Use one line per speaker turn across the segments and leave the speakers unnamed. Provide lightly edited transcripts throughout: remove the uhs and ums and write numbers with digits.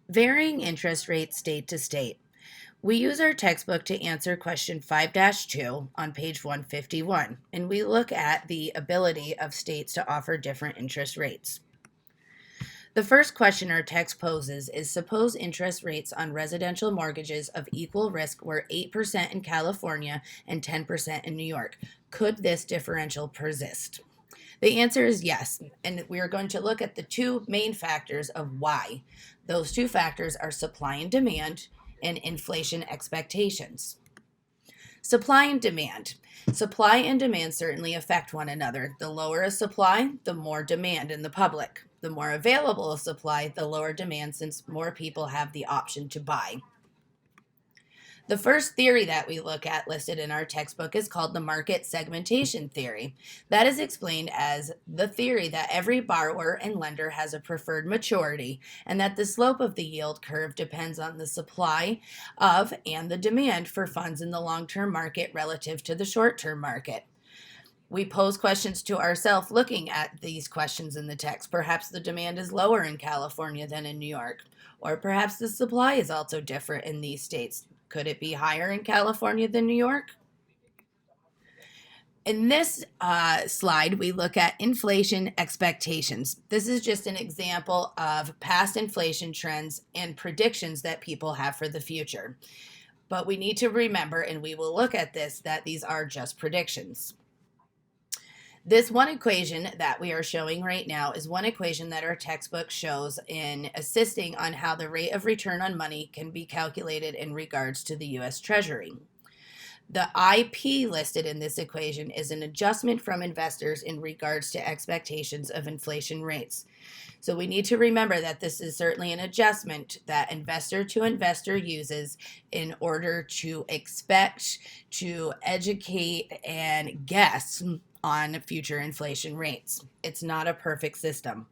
Varying interest rates state to state. We use our textbook to answer question 5-2 on page 151, and we look at the ability of states to offer different interest rates. The first question our text poses is suppose interest rates on residential mortgages of equal risk were 8% in California and 10% in New York. Could this differential persist? The answer is yes, and we are going to look at the two main factors of why. Those two factors are supply and demand and inflation expectations. Supply and demand. Supply and demand certainly affect one another. The lower a supply, the more demand in the public. The more available a supply, the lower demand since more people have the option to buy. The first theory that we look at listed in our textbook is called the market segmentation theory. That is explained as the theory that every borrower and lender has a preferred maturity and that the slope of the yield curve depends on the supply of and the demand for funds in the long-term market relative to the short-term market. We pose questions to ourselves looking at these questions in the text. Perhaps the demand is lower in California than in New York, or perhaps the supply is also different in these states. Could it be higher in California than New York? In this slide, we look at inflation expectations. This is just an example of past inflation trends and predictions that people have for the future. But we need to remember, and we will look at this, that these are just predictions. This one equation that we are showing right now is one equation that our textbook shows in assisting on how the rate of return on money can be calculated in regards to the U.S. Treasury. The IP listed in this equation is an adjustment from investors in regards to expectations of inflation rates. So we need to remember that this is certainly an adjustment that investor to investor uses in order to expect, to educate, and guess on future inflation rates. It's not a perfect system.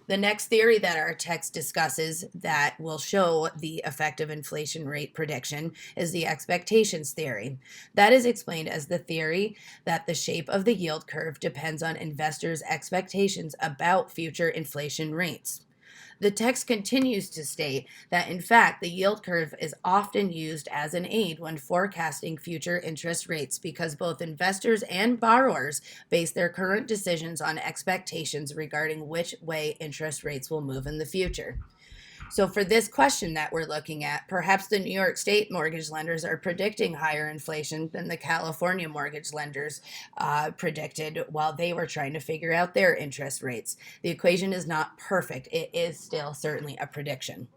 The next theory that our text discusses that will show the effect of inflation rate prediction is the expectations theory. That is explained as the theory that the shape of the yield curve depends on investors' expectations about future inflation rates. The text continues to state that, in fact, the yield curve is often used as an aid when forecasting future interest rates because both investors and borrowers base their current decisions on expectations regarding which way interest rates will move in the future. So for this question that we're looking at, perhaps the New York State mortgage lenders are predicting higher inflation than the California mortgage lenders predicted while they were trying to figure out their interest rates. The equation is not perfect. It is still certainly a prediction.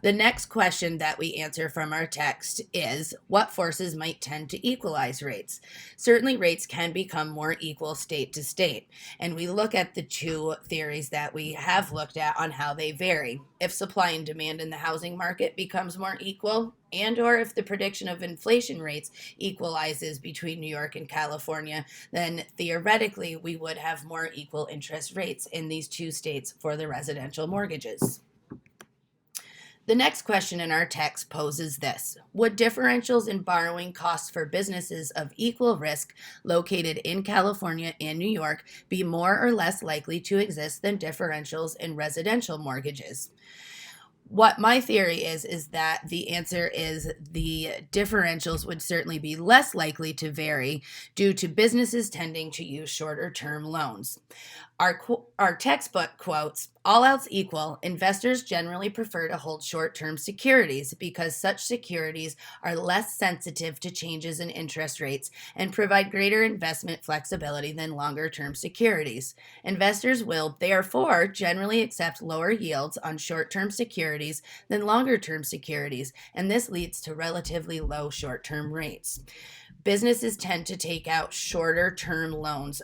The next question that we answer from our text is, what forces might tend to equalize rates? Certainly rates can become more equal state to state, and we look at the two theories that we have looked at on how they vary. If supply and demand in the housing market becomes more equal, and or if the prediction of inflation rates equalizes between New York and California, then theoretically we would have more equal interest rates in these two states for the residential mortgages. The next question in our text poses this: would differentials in borrowing costs for businesses of equal risk located in California and New York be more or less likely to exist than differentials in residential mortgages? What my theory is that the answer is the differentials would certainly be less likely to vary due to businesses tending to use shorter term loans. Our textbook quotes, all else equal, investors generally prefer to hold short-term securities because such securities are less sensitive to changes in interest rates and provide greater investment flexibility than longer-term securities. Investors will, therefore, generally accept lower yields on short-term securities than longer-term securities, and this leads to relatively low short-term rates. Businesses tend to take out shorter-term loans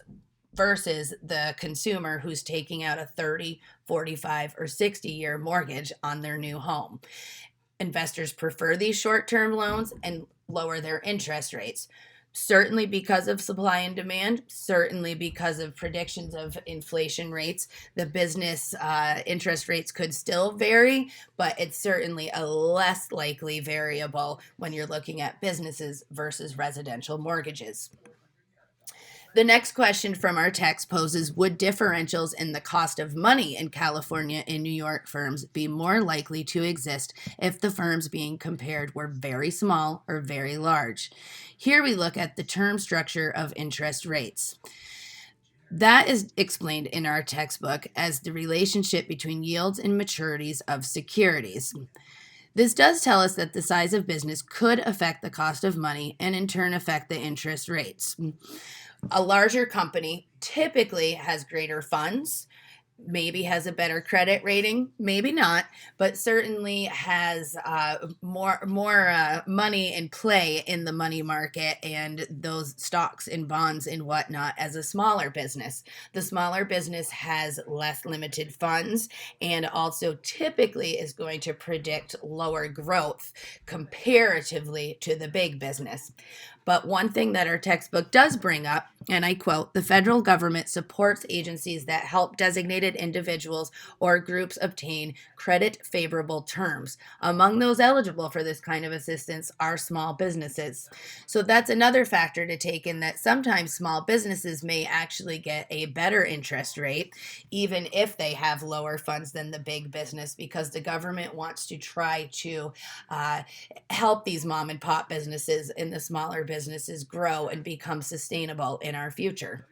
versus the consumer who's taking out a 30, 45, or 60-year mortgage on their new home. Investors prefer these short-term loans and lower their interest rates. Certainly because of supply and demand, certainly because of predictions of inflation rates. The business interest rates could still vary, but it's certainly a less likely variable when you're looking at businesses versus residential mortgages. The next question from our text poses, would differentials in the cost of money in California and New York firms be more likely to exist if the firms being compared were very small or very large? Here we look at the term structure of interest rates. That is explained in our textbook as the relationship between yields and maturities of securities. This does tell us that the size of business could affect the cost of money and in turn affect the interest rates. A larger company typically has greater funds, maybe has a better credit rating, maybe not, but certainly has more money in play in the money market and those stocks and bonds and whatnot as a smaller business. The smaller business has less limited funds and also typically is going to predict lower growth comparatively to the big business. But one thing that our textbook does bring up, and I quote, the federal government supports agencies that help designated individuals or groups obtain credit favorable terms. Among those eligible for this kind of assistance are small businesses. So that's another factor to take in, that sometimes small businesses may actually get a better interest rate, even if they have lower funds than the big business, because the government wants to try to help these mom and pop businesses and the smaller businesses grow and become sustainable in our future.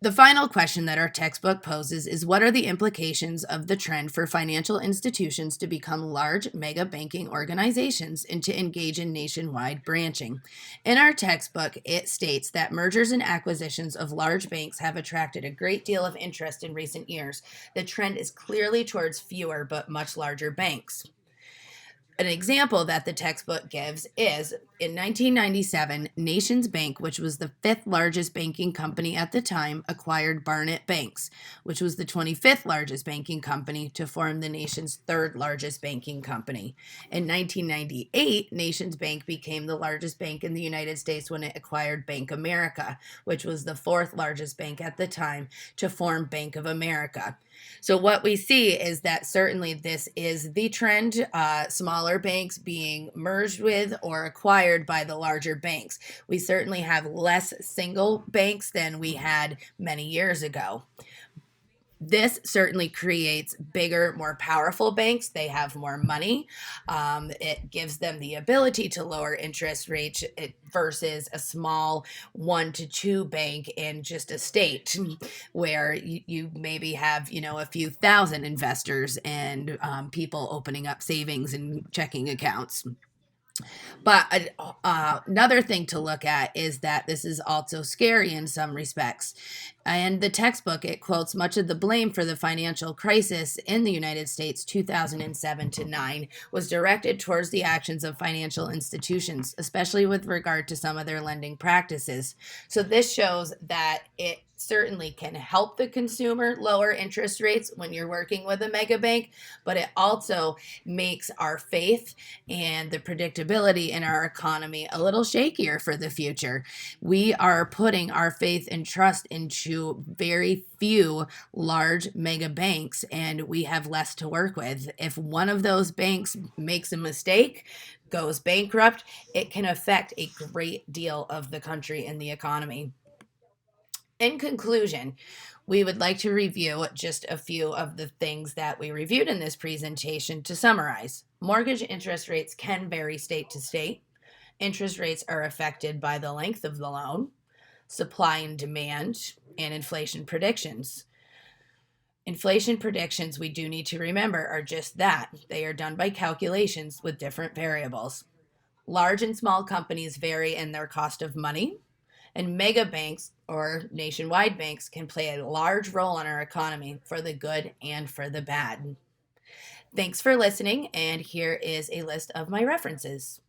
The final question that our textbook poses is, what are the implications of the trend for financial institutions to become large mega banking organizations and to engage in nationwide branching? In our textbook, it states that mergers and acquisitions of large banks have attracted a great deal of interest in recent years. The trend is clearly towards fewer but much larger banks. An example that the textbook gives is in 1997, Nations Bank, which was the fifth largest banking company at the time, acquired Barnett Banks, which was the 25th largest banking company, to form the nation's third largest banking company. In 1998, Nations Bank became the largest bank in the United States when it acquired Bank America, which was the fourth largest bank at the time, to form Bank of America. So what we see is that certainly this is the trend, smaller banks being merged with or acquired by the larger banks. We certainly have less single banks than we had many years ago. This certainly creates bigger, more powerful banks. They have more money. It gives them the ability to lower interest rates versus a small 1 to 2 bank in just a state where you maybe have, a few thousand investors and people opening up savings and checking accounts. But another thing to look at is that this is also scary in some respects. And the textbook, it quotes much of the blame for the financial crisis in the United States 2007 to 9 was directed towards the actions of financial institutions, especially with regard to some of their lending practices. So this shows that it certainly can help the consumer lower interest rates when you're working with a mega bank, but it also makes our faith and the predictability in our economy a little shakier for the future. We are putting our faith and trust into very few large mega banks, and we have less to work with. If one of those banks makes a mistake, goes bankrupt, it can affect a great deal of the country and the economy. In conclusion, we would like to review just a few of the things that we reviewed in this presentation to summarize. Mortgage interest rates can vary state to state. Interest rates are affected by the length of the loan, supply and demand, and inflation predictions. Inflation predictions, we do need to remember, are just that. They are done by calculations with different variables. Large and small companies vary in their cost of money, and mega banks or nationwide banks can play a large role in our economy for the good and for the bad. Thanks for listening, and here is a list of my references.